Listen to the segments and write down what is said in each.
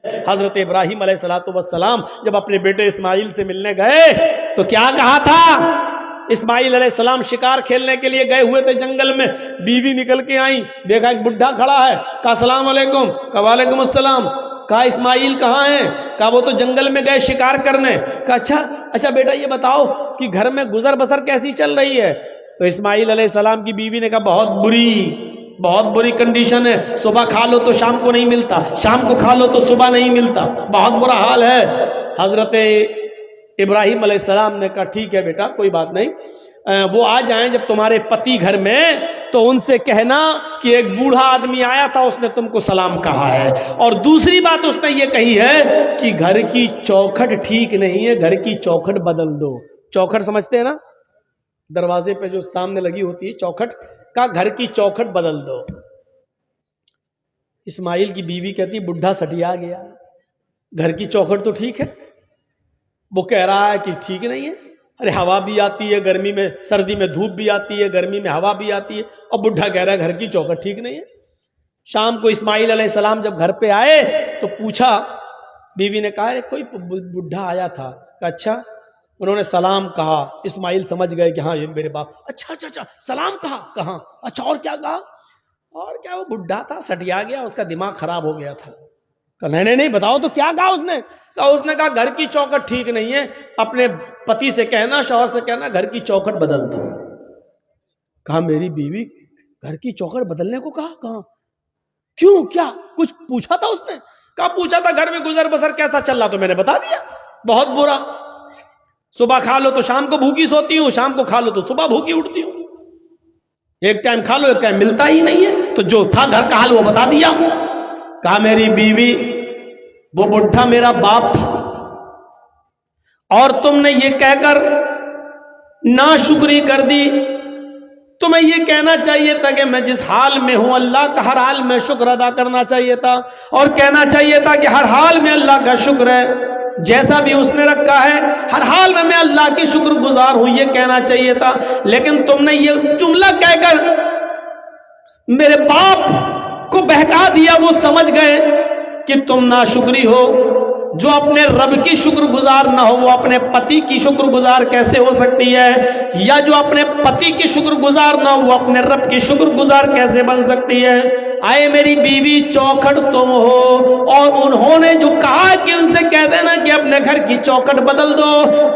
حضرت ابراہیم علیہ السلام جب اپنے بیٹے اسماعیل سے ملنے گئے تو کیا کہا تھا؟ اسماعیل علیہ السلام شکار کھیلنے کے لیے گئے ہوئے تھے جنگل میں، بیوی نکل کے آئیں، دیکھا ایک بڈھا کھڑا ہے، کہا السلام علیکم، کہا وعلیکم السلام، کہا اسماعیل کہاں ہیں؟ کہا وہ تو جنگل میں گئے شکار کرنے۔ کہا اچھا بیٹا یہ بتاؤ کہ گھر میں گزر بسر کیسی چل رہی ہے؟ تو اسماعیل علیہ السلام کی بیوی نے کہا بہت بری کنڈیشن ہے، صبح کھا لو تو شام کو نہیں ملتا، شام کو کھا لو تو صبح نہیں ملتا، بہت برا حال ہے۔ حضرت ابراہیم علیہ السلام نے کہا ٹھیک ہے بیٹا کوئی بات نہیں، وہ آ جائیں جب تمہارے پتی گھر میں تو ان سے کہنا کہ ایک بوڑھا آدمی آیا تھا، اس نے تم کو سلام کہا ہے، اور دوسری بات اس نے یہ کہی ہے کہ گھر کی چوکھٹ ٹھیک نہیں ہے، گھر کی چوکھٹ بدل دو۔ چوکھٹ سمجھتے ہیں نا، دروازے پہ جو سامنے لگی ہوتی ہے چوکھٹ، کا گھر کی چوکھٹ بدل دو۔ اسماعیل کی بیوی کہتی بڈھا سٹیا گیا، گھر کی چوکھٹ تو ٹھیک ہے، وہ کہہ رہا ہے کہ ٹھیک نہیں ہے، ارے ہوا بھی آتی ہے گرمی میں، سردی میں دھوپ بھی آتی ہے، گرمی میں ہوا بھی آتی ہے، اور بڈھا کہہ رہا ہے گھر کی چوکھٹ ٹھیک نہیں ہے۔ شام کو اسماعیل علیہ السلام جب گھر پہ آئے تو پوچھا، بیوی نے کہا کوئی بڈھا آیا تھا، کہا اچھا، انہوں نے سلام کہا۔ اسماعیل سمجھ گئے کہ ہاں یہ میرے باپ، اچھا سلام کہا، کہاں، اچھا اور کیا کہا؟ اور کیا، وہ بڈھا تھا سٹیا گیا، اس کا دماغ خراب ہو گیا تھا۔ کہا نہیں بتاؤ تو کیا کہا اس نے؟ اس نے کہا گھر کی چوکھٹ ٹھیک نہیں ہے، اپنے پتی سے کہنا، شوہر سے کہنا گھر کی چوکھٹ بدل دو۔ کہا میری بیوی گھر کی چوکھٹ بدلنے کو کہا؟ کہاں، کیوں، کیا کچھ پوچھا تھا اس نے؟ کہا پوچھا تھا گھر میں گزر بسر کیسا چل رہا، تو میں نے بتا دیا بہت برا، صبح کھا لو تو شام کو بھوکی سوتی ہوں، شام کو کھا لو تو صبح بھوکی اٹھتی ہوں، ایک ٹائم کھا لو ایک ٹائم ملتا ہی نہیں ہے، تو جو تھا گھر کا حال وہ بتا دیا۔ کہا میری بیوی وہ بڈھا میرا باپ تھا، اور تم نے یہ کہہ کر ناشکری کر دی، تمہیں یہ کہنا چاہیے تھا کہ میں جس حال میں ہوں اللہ کا ہر حال میں شکر ادا کرنا چاہیے تھا، اور کہنا چاہیے تھا کہ ہر حال میں اللہ کا شکر ہے، جیسا بھی اس نے رکھا ہے ہر حال میں اللہ کی شکر گزار ہوں، یہ کہنا چاہیے تھا۔ لیکن تم نے یہ جملہ کہہ کر میرے باپ کو بہکا دیا، وہ سمجھ گئے کہ تم ناشکری ہو۔ جو اپنے رب کی شکر گزار نہ ہو وہ اپنے پتی کی شکر گزار کیسے ہو سکتی ہے؟ یا جو اپنے پتی کی شکر گزار نہ ہو وہ اپنے رب کی شکر گزار کیسے بن سکتی ہے؟ آئے میری بیوی چوکھٹ تم ہو، اور انہوں نے جو کہا کہ ان سے کہہ دینا کہ اپنے گھر کی چوکھٹ بدل دو،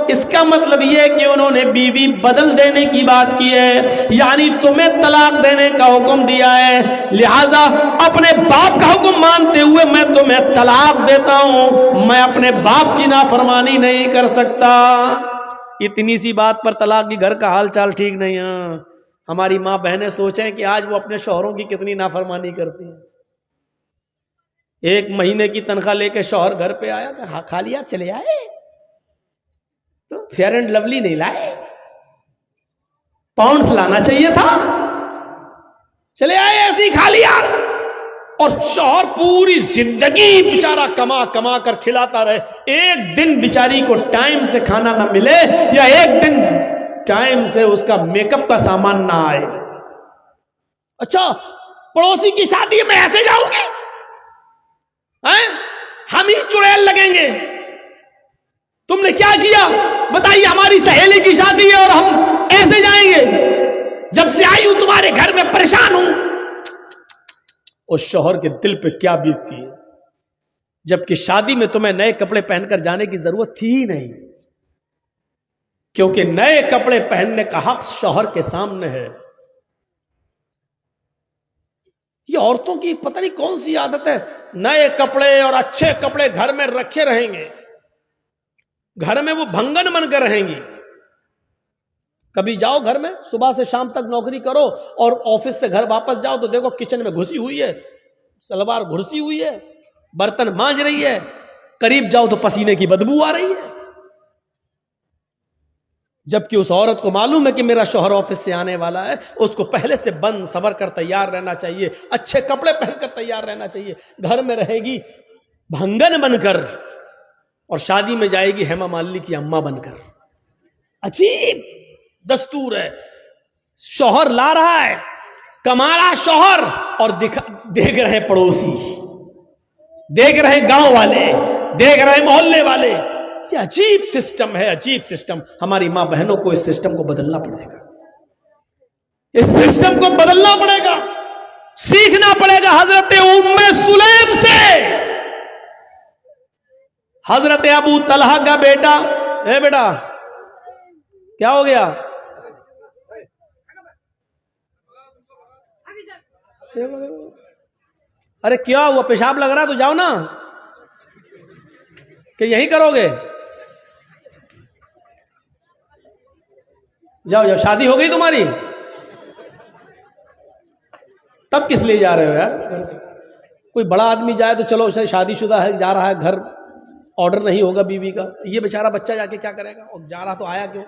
اس کا مطلب یہ ہے کہ انہوں نے بیوی بدل دینے کی بات کی ہے، یعنی تمہیں طلاق دینے کا حکم دیا ہے، لہذا اپنے باپ کا حکم مانتے ہوئے میں تمہیں طلاق دیتا ہوں، میں اپنے باپ کی نافرمانی نہیں کر سکتا۔ اتنی سی بات پر طلاق کی گھر کا حال چال ٹھیک نہیں ہے۔ ہماری ماں بہنیں سوچیں کہ آج وہ اپنے شوہروں کی کتنی نافرمانی کرتی ہیں۔ ایک مہینے کی تنخواہ لے کے شوہر گھر پہ آیا کہ خالی ہاتھ چلے آئے، تو فیئر اینڈ لولی نہیں لائے، پاؤنڈز لانا چاہیے تھا، چلے آئے ایسی خالی ہاتھ، اور شوہر پوری زندگی بیچارہ کما کما کر کھلاتا رہے، ایک دن بیچاری کو ٹائم سے کھانا نہ ملے، یا ایک دن ٹائم سے اس کا میک اپ کا سامان نہ آئے۔ اچھا پڑوسی کی شادی میں ایسے جاؤں گی، ہم ہی چڑیل لگیں گے، تم نے کیا کیا بتائیے؟ ہماری سہیلی کی شادی ہے اور ہم ایسے جائیں گے؟ جب سے آئی ہوں تمہارے گھر میں پریشان ہوں۔ اس شوہر کے دل پہ کیا بیتتی ہے، جبکہ شادی میں تمہیں نئے کپڑے پہن کر جانے کی ضرورت تھی ہی نہیں، کیونکہ نئے کپڑے پہننے کا حق شوہر کے سامنے ہے۔ یہ عورتوں کی پتہ نہیں کون سی عادت ہے، نئے کپڑے اور اچھے کپڑے گھر میں رکھے رہیں گے، گھر میں وہ بھنگن بن کر رہیں گی۔ کبھی جاؤ گھر میں، صبح سے شام تک نوکری کرو اور آفس سے گھر واپس جاؤ تو دیکھو کچن میں گھسی ہوئی ہے، سلوار گھسی ہوئی ہے، برتن مانج رہی ہے، قریب جاؤ تو پسینے کی بدبو آ رہی ہے، جبکہ اس عورت کو معلوم ہے کہ میرا شوہر آفس سے آنے والا ہے، اس کو پہلے سے بند صبر کر تیار رہنا چاہیے، اچھے کپڑے پہن کر تیار رہنا چاہیے۔ گھر میں رہے گی بھنگن بن کر، اور شادی میں جائے گی ہیما مالنی کی اماں بن کر۔ عجیب دستور ہے، شوہر لا رہا ہے، کما رہا شوہر، اور دیکھ رہے پڑوسی۔ دیکھ رہے گاؤں والے، دیکھ رہے محلے والے. یہ عجیب سسٹم ہے، عجیب سسٹم. ہماری ماں بہنوں کو اس سسٹم کو بدلنا پڑے گا، اس سسٹم کو بدلنا پڑے گا، سیکھنا پڑے گا حضرت ام سلیم سے. حضرت ابو طلحہ کا بیٹا، اے بیٹا کیا ہو گیا؟ ارے کیا ہوا؟ پیشاب لگ رہا تو جاؤ نا، کہ یہی کرو گے؟ جاؤ جاؤ، شادی ہو گئی تمہاری؟ تب کس لیے جا رہے ہو یار؟ کوئی بڑا آدمی جائے تو چلو شادی شدہ ہے جا رہا ہے، گھر آرڈر نہیں ہوگا بیوی کا، یہ بیچارہ بچہ جا کے کیا کرے گا؟ اور جا رہا تو آیا کیوں؟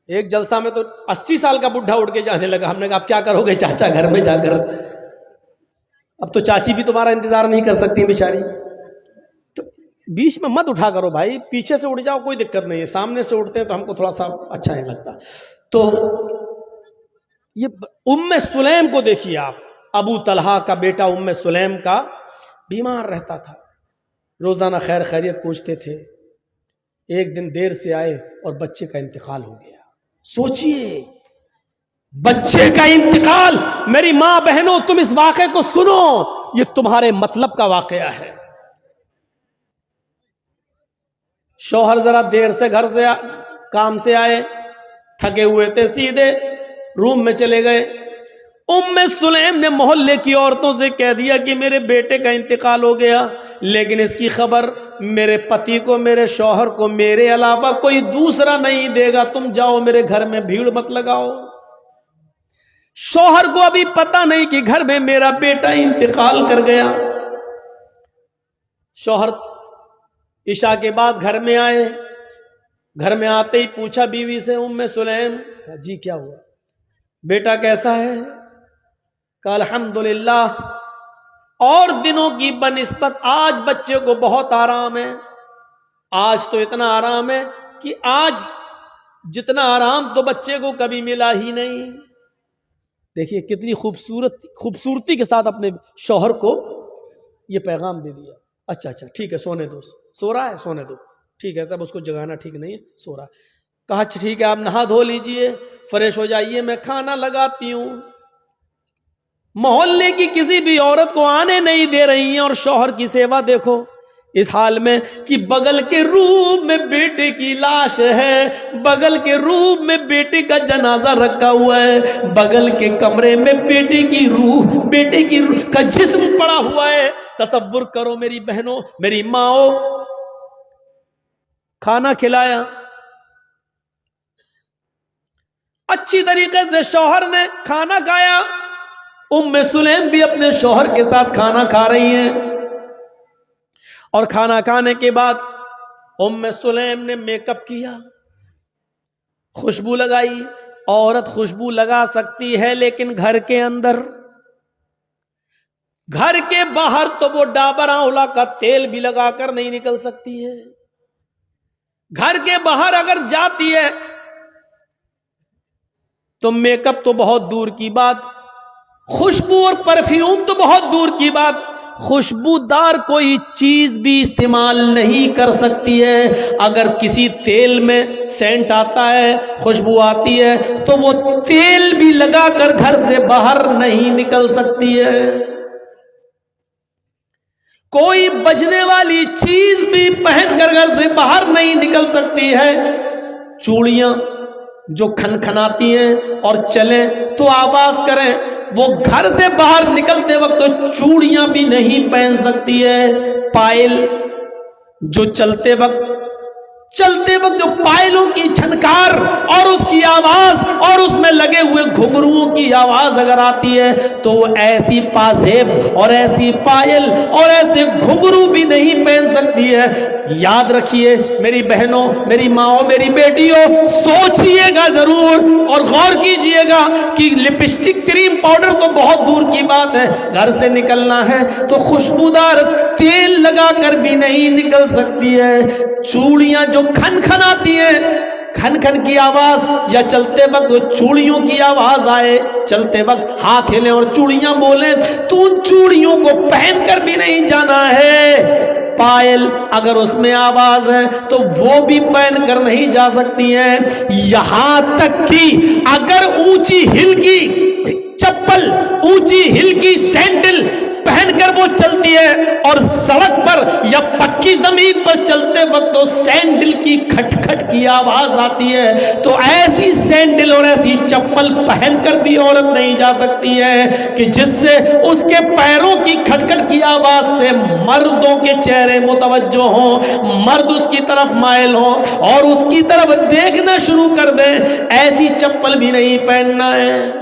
ایک جلسہ میں تو 80 سال کا بڈھا اٹھ کے جانے لگا. ہم نے کہا اب کیا کرو گے چاچا گھر میں جا کر؟ اب تو چاچی بھی تمہارا انتظار نہیں کر سکتی بیچاری. تو بیچ میں مت اٹھا کرو بھائی، پیچھے سے اٹھ جاؤ کوئی دقت نہیں ہے، سامنے سے اٹھتے ہیں تو ہم کو تھوڑا سا اچھا نہیں لگتا. تو یہ ام سلیم کو دیکھیے آپ، ابو طلحہ کا بیٹا ام سلیم کا بیمار رہتا تھا، روزانہ خیر خیریت پوچھتے تھے. ایک دن دیر سے آئے اور بچے کا انتقال ہو گیا. سوچئے بچے کا انتقال. میری ماں بہنوں تم اس واقعے کو سنو، یہ تمہارے مطلب کا واقعہ ہے. شوہر ذرا دیر سے گھر سے کام سے آئے، تھکے ہوئے تھے، سیدھے روم میں چلے گئے. ام سلیم نے محلے کی عورتوں سے کہہ دیا کہ میرے بیٹے کا انتقال ہو گیا، لیکن اس کی خبر میرے پتی کو، میرے شوہر کو میرے علاوہ کوئی دوسرا نہیں دے گا. تم جاؤ میرے گھر میں بھیڑ مت لگاؤ. شوہر کو ابھی پتہ نہیں کہ گھر میں میرا بیٹا انتقال کر گیا. شوہر عشاء کے بعد گھر میں آئے. گھر میں آتے ہی پوچھا بیوی سے، ام سلیم، کہا جی کیا ہوا؟ بیٹا کیسا ہے؟ کہا الحمدللہ، اور دنوں کی بنسبت آج بچے کو بہت آرام ہے. آج تو اتنا آرام ہے کہ آج جتنا آرام تو بچے کو کبھی ملا ہی نہیں. دیکھیے کتنی خوبصورتی کے ساتھ اپنے شوہر کو یہ پیغام دے دیا. اچھا ٹھیک ہے سونے دو. سو رہا ہے؟ سونے دو. ٹھیک ہے، تب اس کو جگانا ٹھیک نہیں ہے، سو رہا. کہا ٹھیک ہے آپ نہا دھو لیجئے، فریش ہو جائیے، میں کھانا لگاتی ہوں. محلے کی کسی بھی عورت کو آنے نہیں دے رہی ہیں، اور شوہر کی سیوا دیکھو اس حال میں کہ بغل کے روم میں بیٹے کی لاش ہے، بغل کے روم میں بیٹے کا جنازہ رکھا ہوا ہے، بغل کے کمرے میں بیٹے کی روح کا جسم پڑا ہوا ہے. تصور کرو میری بہنوں، میری ماؤں، کھانا کھلایا اچھی طریقے سے، شوہر نے کھانا کھایا. ام سلیم بھی اپنے شوہر کے ساتھ کھانا کھا رہی ہیں، اور کھانا کھانے کے بعد ام سلیم نے میک اپ کیا، خوشبو لگائی. عورت خوشبو لگا سکتی ہے لیکن گھر کے اندر، گھر کے باہر تو وہ ڈابر آنولا کا تیل بھی لگا کر نہیں نکل سکتی ہے. گھر کے باہر اگر جاتی ہے تو میک اپ تو بہت دور کی بات، خوشبو اور پرفیوم تو بہت دور کی بات، خوشبودار کوئی چیز بھی استعمال نہیں کر سکتی ہے. اگر کسی تیل میں سینٹ آتا ہے، خوشبو آتی ہے، تو وہ تیل بھی لگا کر گھر سے باہر نہیں نکل سکتی ہے. کوئی بجنے والی چیز بھی پہن کر گھر سے باہر نہیں نکل سکتی ہے. چوڑیاں جو کھنکھناتی ہیں اور چلیں تو آواز کریں، وہ گھر سے باہر نکلتے وقت تو چوڑیاں بھی نہیں پہن سکتی ہے. پائل جو چلتے وقت جو پائلوں کی چھنکار اور اس کی آواز اور اس میں لگے ہوئے گھنگروؤں کی آواز اگر آتی ہے تو وہ ایسی پازیب اور ایسی پائل اور ایسے گھنگرو بھی نہیں پہن سکتی ہے. یاد رکھیے میری بہنوں، میری ماؤں، میری بیٹیوں، سوچئے گا ضرور اور غور کیجئے گا کہ لپسٹک، کریم، پاؤڈر تو بہت دور کی بات ہے، گھر سے نکلنا ہے تو خوشبودار تیل لگا کر بھی نہیں نکل سکتی ہے. چوڑیاں جو کھنکھناتی ہیں کھن کھن کی آواز یا چلتے وقت چوڑیوں کی آواز آئے، چلتے وقت ہاتھ ہلیں اور چوڑیاں بولیں تو ان چوڑیوں کو پہن کر بھی نہیں جانا ہے۔ پائل اگر اس میں آواز ہے تو وہ بھی پہن کر نہیں جا سکتی ہیں، یہاں تک کہ اگر اونچی ہل کی چپل، اونچی ہل کی سینڈل پہن کر وہ چلتی ہے اور سڑک پر یا پکی زمین پر چلتے وقت تو سینڈل کی کھٹ کھٹ کی آواز آتی ہے، تو ایسی سینڈل اور ایسی چپل پہن کر بھی عورت نہیں جا سکتی ہے کہ جس سے اس کے پیروں کی کھٹ کھٹ کی آواز سے مردوں کے چہرے متوجہ ہوں، مرد اس کی طرف مائل ہوں اور اس کی طرف دیکھنا شروع کر دیں۔ ایسی چپل بھی نہیں پہننا ہے۔